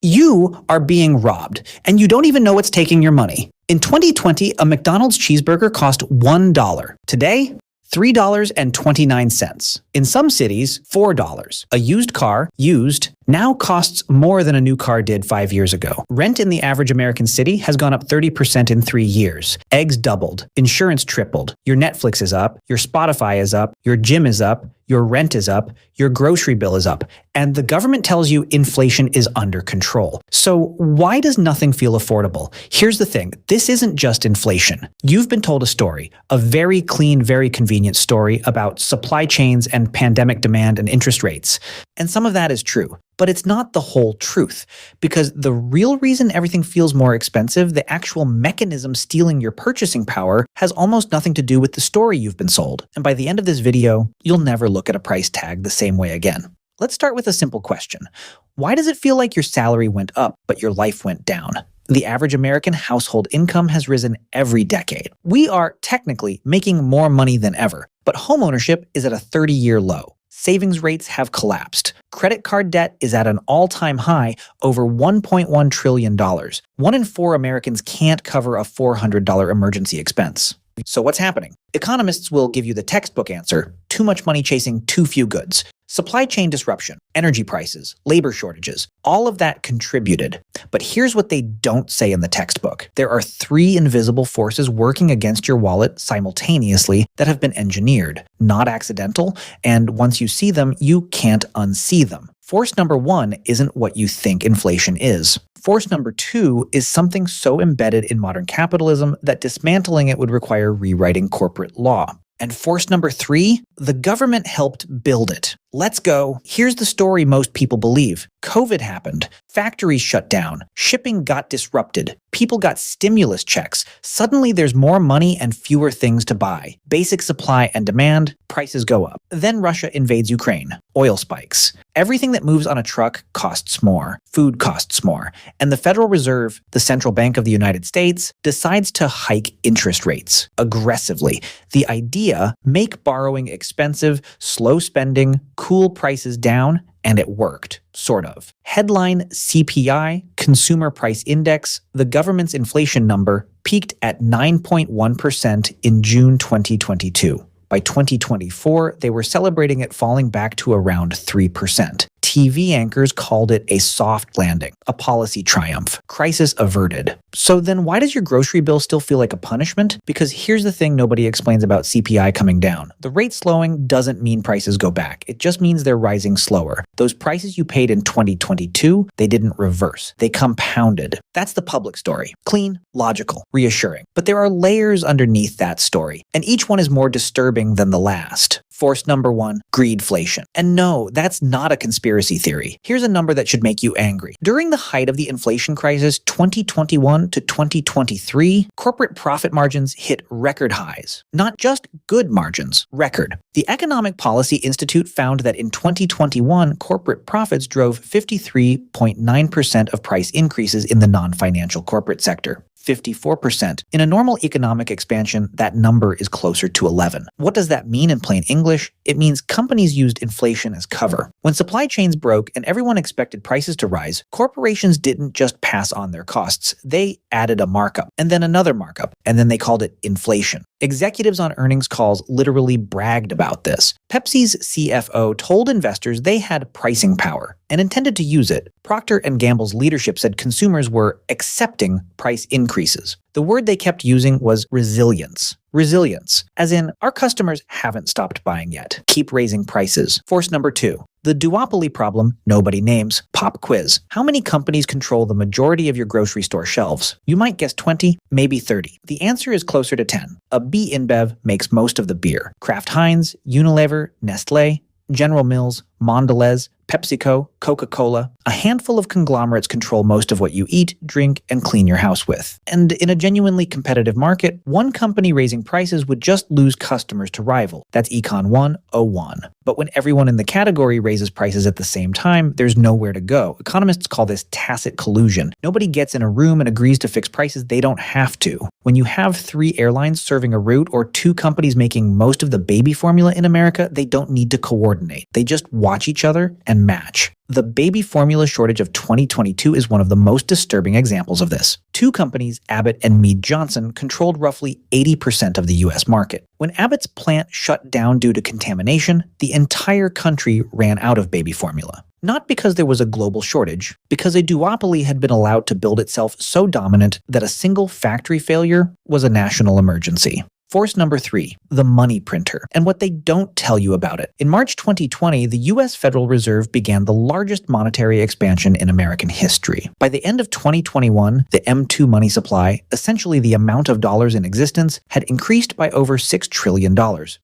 You are being robbed, and you don't even know what's taking your money. In 2020, a McDonald's cheeseburger cost $1. Today, $3.29. In some cities, $4. A used car, used, now costs more than a new car did 5 years ago. Rent in the average American city has gone up 30% in 3 years. Eggs doubled. Insurance tripled. Your Netflix is up. Your Spotify is up. Your gym is up. Your rent is up. Your grocery bill is up. And the government tells you inflation is under control. So why does nothing feel affordable? Here's the thing. This isn't just inflation. You've been told a story, a very clean, very convenient story about supply chains and pandemic demand and interest rates. And some of that is true. But it's not the whole truth, because the real reason everything feels more expensive, the actual mechanism stealing your purchasing power, has almost nothing to do with the story you've been sold. And by the end of this video, you'll never look at a price tag the same way again. Let's start with a simple question. Why does it feel like your salary went up, but your life went down? The average American household income has risen every decade. We are technically making more money than ever, but homeownership is at a 30-year low. Savings rates have collapsed. Credit card debt is at an all-time high, over $1.1 trillion. 1 in 4 Americans can't cover a $400 emergency expense. So what's happening? Economists will give you the textbook answer: too much money chasing too few goods. Supply chain disruption, energy prices, labor shortages, all of that contributed. But here's what they don't say in the textbook. There are 3 invisible forces working against your wallet simultaneously that have been engineered, not accidental, and once you see them, you can't unsee them. Force number 1 isn't what you think inflation is. Force number 2 is something so embedded in modern capitalism that dismantling it would require rewriting corporate law. And force number 3, the government helped build it. Let's go. Here's the story most people believe. COVID happened. Factories shut down. Shipping got disrupted. People got stimulus checks. Suddenly there's more money and fewer things to buy. Basic supply and demand, prices go up. Then Russia invades Ukraine. Oil spikes. Everything that moves on a truck costs more. Food costs more. And the Federal Reserve, the central bank of the United States, decides to hike interest rates aggressively. The idea: make borrowing expensive, slow spending, cool prices down, and it worked, sort of. Headline CPI, Consumer Price Index, the government's inflation number, peaked at 9.1% in June 2022. By 2024, they were celebrating it falling back to around 3%. TV anchors called it a soft landing, a policy triumph, crisis averted. So then why does your grocery bill still feel like a punishment? Because here's the thing nobody explains about CPI coming down. The rate slowing doesn't mean prices go back. It just means they're rising slower. Those prices you paid in 2022, they didn't reverse. They compounded. That's the public story. Clean, logical, reassuring. But there are layers underneath that story, and each one is more disturbing than the last. Force number 1, greedflation. And no, that's not a conspiracy theory. Here's a number that should make you angry. During the height of the inflation crisis, 2021 to 2023, corporate profit margins hit record highs. Not just good margins, record. The Economic Policy Institute found that in 2021, corporate profits drove 53.9% of price increases in the non-financial corporate sector. 54%. In a normal economic expansion, that number is closer to 11. What does that mean in plain English? It means companies used inflation as cover. When supply chains broke and everyone expected prices to rise, corporations didn't just pass on their costs. They added a markup, and then another markup, and then they called it inflation. Executives on earnings calls literally bragged about this. Pepsi's CFO told investors they had pricing power and intended to use it. Procter & Gamble's leadership said consumers were accepting price increases. The word they kept using was resilience. Resilience, as in, our customers haven't stopped buying yet. Keep raising prices. Force number 2. The duopoly problem nobody names. Pop quiz. How many companies control the majority of your grocery store shelves? You might guess 20, maybe 30. The answer is closer to 10. A B InBev makes most of the beer. Kraft Heinz, Unilever, Nestlé, General Mills, Mondelez, PepsiCo, Coca-Cola. A handful of conglomerates control most of what you eat, drink, and clean your house with. And in a genuinely competitive market, one company raising prices would just lose customers to rival. That's Econ 101. But when everyone in the category raises prices at the same time, there's nowhere to go. Economists call this tacit collusion. Nobody gets in a room and agrees to fix prices they don't have to. When you have 3 airlines serving a route or 2 companies making most of the baby formula in America, they don't need to coordinate. They just watch each other and match. The baby formula shortage of 2022 is one of the most disturbing examples of this. Two companies, Abbott and Mead Johnson, controlled roughly 80% of the US market. When Abbott's plant shut down due to contamination, the entire country ran out of baby formula. Not because there was a global shortage, because a duopoly had been allowed to build itself so dominant that a single factory failure was a national emergency. Force number 3, the money printer, and what they don't tell you about it. In March 2020, the US Federal Reserve began the largest monetary expansion in American history. By the end of 2021, the M2 money supply, essentially the amount of dollars in existence, had increased by over $6 trillion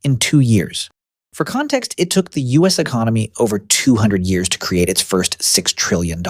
in 2 years. For context, it took the US economy over 200 years to create its first $6 trillion.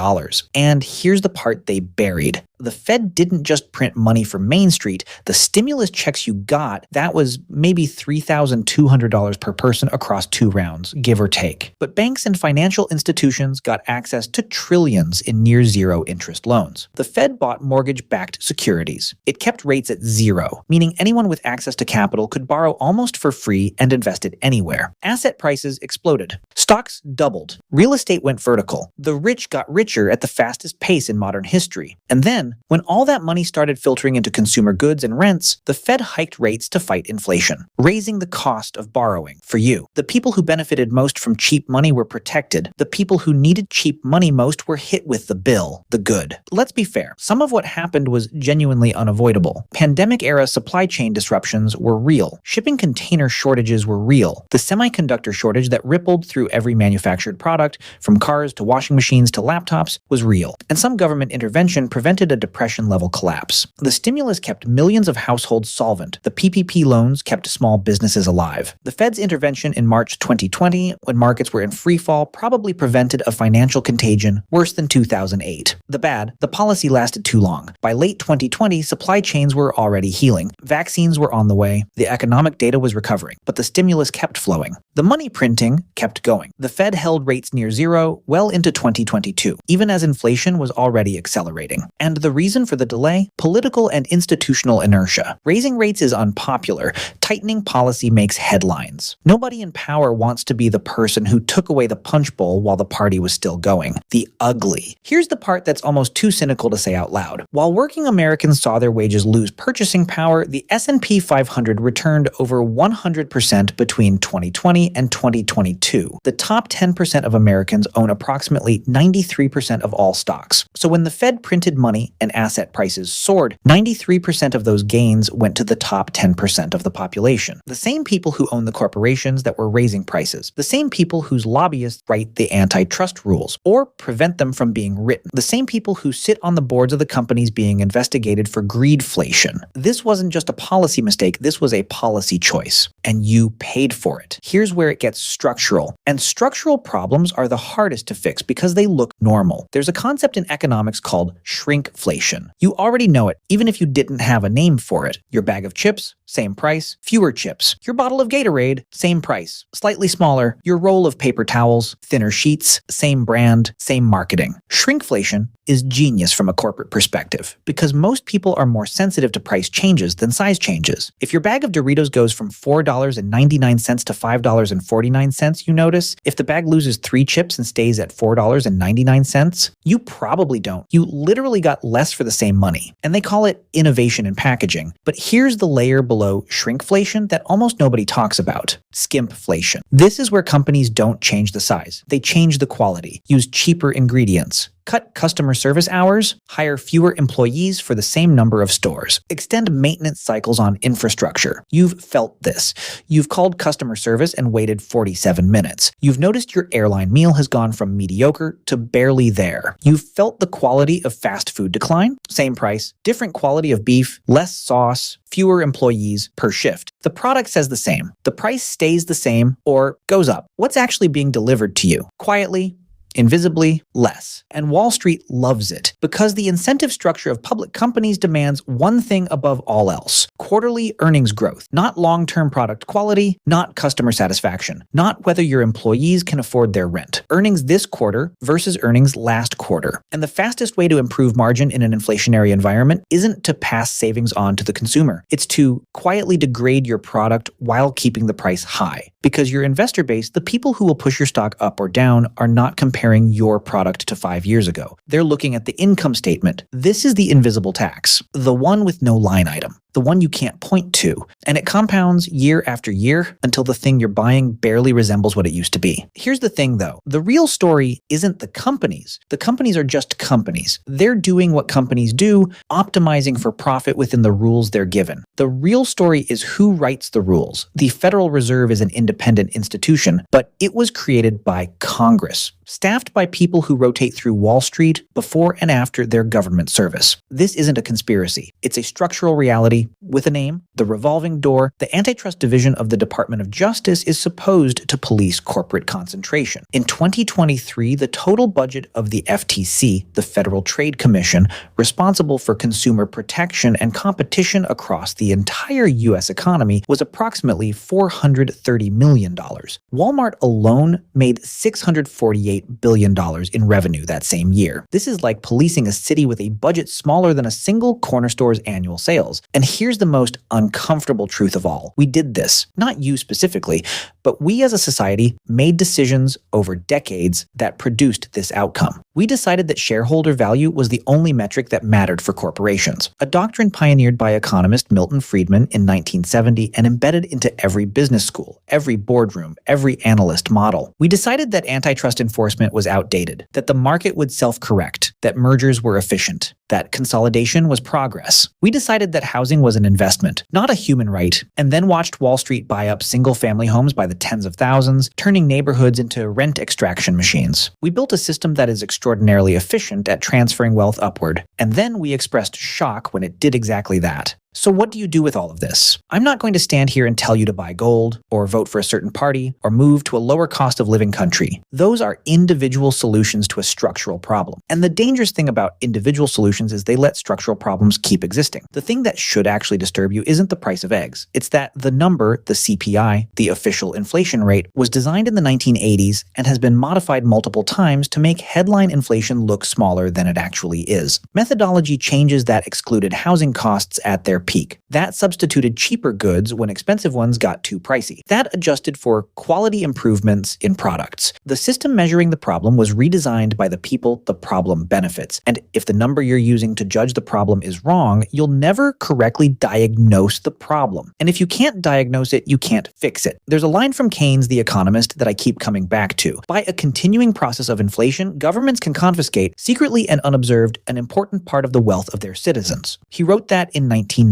And here's the part they buried. The Fed didn't just print money for Main Street. The stimulus checks you got, that was maybe $3,200 per person across 2 rounds, give or take. But banks and financial institutions got access to trillions in near-zero interest loans. The Fed bought mortgage-backed securities. It kept rates at 0, meaning anyone with access to capital could borrow almost for free and invest it anywhere. Asset prices exploded. Stocks doubled. Real estate went vertical. The rich got richer at the fastest pace in modern history. And then, when all that money started filtering into consumer goods and rents, the Fed hiked rates to fight inflation, raising the cost of borrowing for you. The people who benefited most from cheap money were protected. The people who needed cheap money most were hit with the bill, the good. Let's be fair. Some of what happened was genuinely unavoidable. Pandemic-era supply chain disruptions were real. Shipping container shortages were real. The semiconductor shortage that rippled through every manufactured product, from cars to washing machines to laptops, was real. And some government intervention prevented a depression-level collapse. The stimulus kept millions of households solvent. The PPP loans kept small businesses alive. The Fed's intervention in March 2020, when markets were in freefall, probably prevented a financial contagion worse than 2008. The bad, the policy lasted too long. By late 2020, supply chains were already healing. Vaccines were on the way. The economic data was recovering. But the stimulus kept flowing. The money printing kept going. The Fed held rates near 0 well into 2022, even as inflation was already accelerating. And the reason for the delay? Political and institutional inertia. Raising rates is unpopular. Tightening policy makes headlines. Nobody in power wants to be the person who took away the punch bowl while the party was still going. The ugly. Here's the part that's almost too cynical to say out loud. While working Americans saw their wages lose purchasing power, the S&P 500 returned over 100% between 2020 and 2022. The top 10% of Americans own approximately 93% of all stocks. So when the Fed printed money and asset prices soared, 93% of those gains went to the top 10% of the population. The same people who own the corporations that were raising prices. The same people whose lobbyists write the antitrust rules or prevent them from being written. The same people who sit on the boards of the companies being investigated for greedflation. This wasn't just a policy mistake, this was a policy choice. And you paid for it. Here's where it gets structural. And structural problems are the hardest to fix because they look normal. There's a concept in economics called shrinkflation. You already know it, even if you didn't have a name for it. Your bag of chips, same price, fewer chips. Your bottle of Gatorade, same price, slightly smaller. Your roll of paper towels, thinner sheets, same brand, same marketing. Shrinkflation is genius from a corporate perspective because most people are more sensitive to price changes than size changes. If your bag of Doritos goes from $4.99 to $5.49, you notice. If the bag loses 3 chips and stays at $4.99, you probably don't. You literally got less for the same money. And they call it innovation in packaging. But here's the layer below shrinkflation that almost nobody talks about. Skimpflation. This is where companies don't change the size. They change the quality, use cheaper ingredients, cut customer service hours, hire fewer employees for the same number of stores, extend maintenance cycles on infrastructure. You've felt this. You've called customer service and waited 47 minutes. You've noticed your airline meal has gone from mediocre to barely there. You've felt the quality of fast food decline, same price, different quality of beef, less sauce, fewer employees per shift. The product says the same. The price stays the same or goes up. What's actually being delivered to you? Quietly, invisibly, less. And Wall Street loves it because the incentive structure of public companies demands one thing above all else: quarterly earnings growth, not long-term product quality, not customer satisfaction, not whether your employees can afford their rent. Earnings this quarter versus earnings last quarter. And the fastest way to improve margin in an inflationary environment isn't to pass savings on to the consumer. It's to quietly degrade your product while keeping the price high. Because your investor base, the people who will push your stock up or down, are not comparing comparing your product to 5 years ago. They're looking at the income statement. This is the invisible tax, the one with no line item, the one you can't point to, and it compounds year after year until the thing you're buying barely resembles what it used to be. Here's the thing though, the real story isn't the companies. The companies are just companies. They're doing what companies do, optimizing for profit within the rules they're given. The real story is who writes the rules. The Federal Reserve is an independent institution, but it was created by Congress, staffed by people who rotate through Wall Street before and after their government service. This isn't a conspiracy. It's a structural reality with a name, the revolving door. The Antitrust Division of the Department of Justice is supposed to police corporate concentration. In 2023, the total budget of the FTC, the Federal Trade Commission, responsible for consumer protection and competition across the entire U.S. economy, was approximately $430 million. Walmart alone made $648 billion in revenue that same year. This is like policing a city with a budget smaller than a single corner store's annual sales. And here's the most uncomfortable truth of all. We did this, not you specifically, but we as a society made decisions over decades that produced this outcome. We decided that shareholder value was the only metric that mattered for corporations, a doctrine pioneered by economist Milton Friedman in 1970 and embedded into every business school, every boardroom, every analyst model. We decided that antitrust enforcement was outdated, that the market would self-correct, that mergers were efficient, that consolidation was progress. We decided that housing was an investment, not a human right, and then watched Wall Street buy up single-family homes by the tens of thousands, turning neighborhoods into rent extraction machines. We built a system that is extraordinarily efficient at transferring wealth upward, and then we expressed shock when it did exactly that. So what do you do with all of this? I'm not going to stand here and tell you to buy gold, or vote for a certain party, or move to a lower cost of living country. Those are individual solutions to a structural problem. And the dangerous thing about individual solutions is they let structural problems keep existing. The thing that should actually disturb you isn't the price of eggs. It's that the number, the CPI, the official inflation rate, was designed in the 1980s and has been modified multiple times to make headline inflation look smaller than it actually is. Methodology changes that excluded housing costs at their peak. That substituted cheaper goods when expensive ones got too pricey. That adjusted for quality improvements in products. The system measuring the problem was redesigned by the people the problem benefits. And if the number you're using to judge the problem is wrong, you'll never correctly diagnose the problem. And if you can't diagnose it, you can't fix it. There's a line from Keynes, the economist, that I keep coming back to. By a continuing process of inflation, governments can confiscate, secretly and unobserved, an important part of the wealth of their citizens. He wrote that in 1919.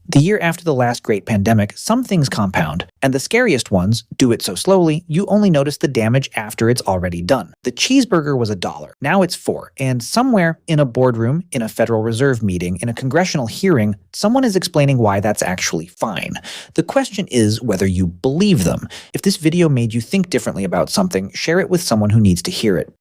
The year after the last great pandemic, some things compound, and the scariest ones do it so slowly, you only notice the damage after it's already done. The cheeseburger was $1. Now it's $4. And somewhere in a boardroom, in a Federal Reserve meeting, in a congressional hearing, someone is explaining why that's actually fine. The question is whether you believe them. If this video made you think differently about something, share it with someone who needs to hear it.